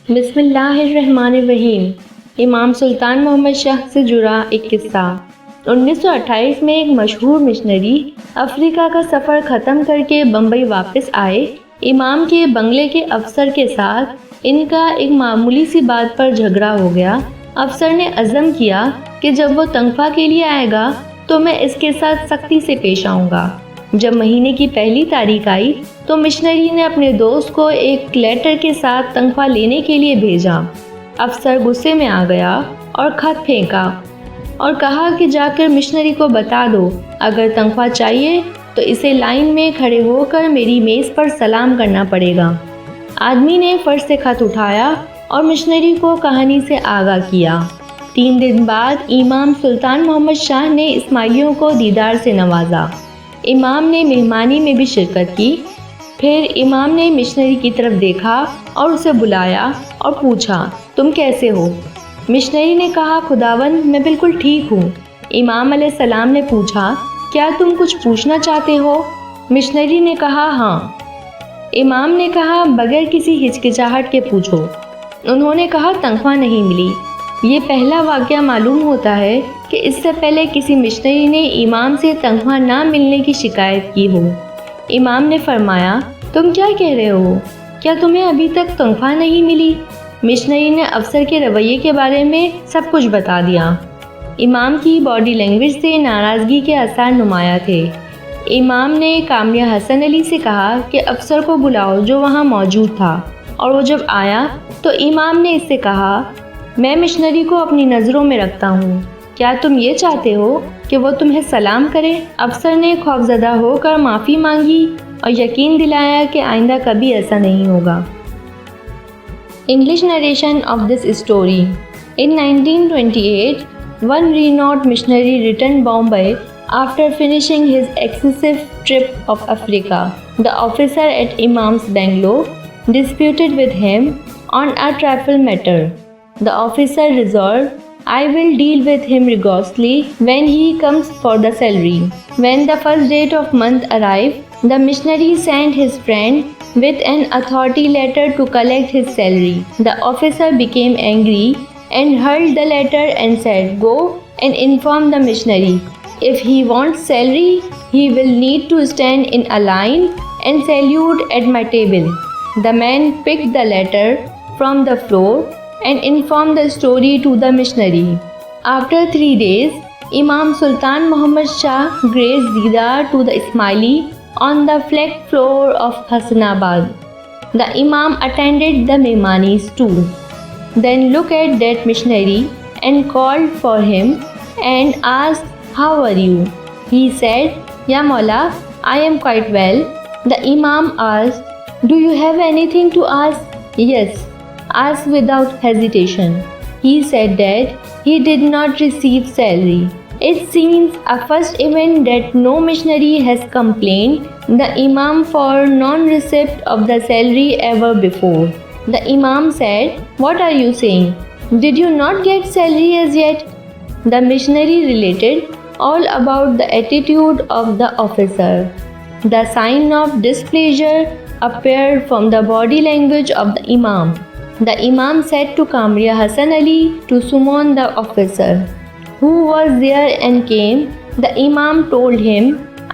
بسم اللہ الرحمن الرحیم۔ امام سلطان محمد شاہ سے جڑا ایک قصہ۔ 1928 میں ایک مشہور مشنری افریقہ کا سفر ختم کر کے بمبئی واپس آئے۔ امام کے بنگلے کے افسر کے ساتھ ان کا ایک معمولی سی بات پر جھگڑا ہو گیا۔ افسر نے عزم کیا کہ جب وہ تنخواہ کے لیے آئے گا تو میں اس کے ساتھ سختی سے پیش آؤں گا۔ جب مہینے کی پہلی تاریخ آئی تو مشنری نے اپنے دوست کو ایک لیٹر کے ساتھ تنخواہ لینے کے لیے بھیجا۔ افسر غصے میں آ گیا اور خط پھینکا اور کہا کہ جا کر مشنری کو بتا دو، اگر تنخواہ چاہیے تو اسے لائن میں کھڑے ہو کر میری میز پر سلام کرنا پڑے گا۔ آدمی نے فرش سے خط اٹھایا اور مشنری کو کہانی سے آگاہ کیا۔ 3 دن بعد امام سلطان محمد شاہ نے اسماعیلیوں کو دیدار سے نوازا۔ امام نے مہمانی میں بھی شرکت کی۔ پھر امام نے مشنری کی طرف دیکھا اور اسے بلایا اور پوچھا، تم کیسے ہو؟ مشنری نے کہا، خداوند میں بالکل ٹھیک ہوں۔ امام علیہ السلام نے پوچھا، کیا تم کچھ پوچھنا چاہتے ہو؟ مشنری نے کہا، ہاں۔ امام نے کہا، بغیر کسی ہچکچاہٹ کے پوچھو۔ انہوں نے کہا، تنخواہ نہیں ملی۔ یہ پہلا واقعہ معلوم ہوتا ہے کہ اس سے پہلے کسی مشنری نے امام سے تنخواہ نہ ملنے کی شکایت کی ہو۔ امام نے فرمایا، تم کیا کہہ رہے ہو؟ کیا تمہیں ابھی تک تنخواہ نہیں ملی؟ مشنری نے افسر کے رویے کے بارے میں سب کچھ بتا دیا۔ امام کی باڈی لینگویج سے ناراضگی کے آثار نمایاں تھے۔ امام نے کامریہ حسن علی سے کہا کہ افسر کو بلاؤ جو وہاں موجود تھا، اور وہ جب آیا تو امام نے اس سے کہا، میں مشنری کو اپنی نظروں میں رکھتا ہوں، کیا تم یہ چاہتے ہو کہ وہ تمہیں سلام کرے؟ افسر نے خوفزدہ ہو کر معافی مانگی اور یقین دلایا کہ آئندہ کبھی ایسا نہیں ہوگا۔ English narration of this story. In 1928, one renowned missionary returned Bombay after finishing his excessive trip of Africa. The officer at Imam's bungalow disputed with him on a trifle matter. The officer resolved, I will deal with him rigorously when he comes for the salary. When the first date of month arrived, the missionary sent his friend with an authority letter to collect his salary. The officer became angry and hurled the letter and said, go and inform the missionary. If he wants salary, he will need to stand in a line and salute at my table. The man picked the letter from the floor and informed the story to the missionary. After 3 days, Imam Sultan Muhammad Shah graced Deedar to the Ismaili on the flecked floor of Hassanabad. The Imam attended the Mehmanis too. Then looked at that missionary and called for him and asked, how are you? He said, Ya Maula, I am quite well. The Imam asked, do you have anything to ask? Yes. Asked without hesitation. He said that he did not receive salary. It seems a first event that no missionary has complained the Imam for non-receipt of the salary ever before. The Imam said, what are you saying? Did you not get salary as yet? The missionary related all about the attitude of the officer. The sign of displeasure appeared from the body language of the Imam. The Imam said to Kamriya Hassan Ali to summon the officer, who was there and came. The Imam told him,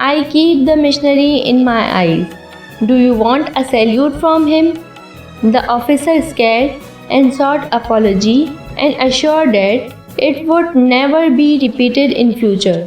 I keep the missionary in my eyes. Do you want a salute from him? The officer scared and sought apology and assured that it would never be repeated in future.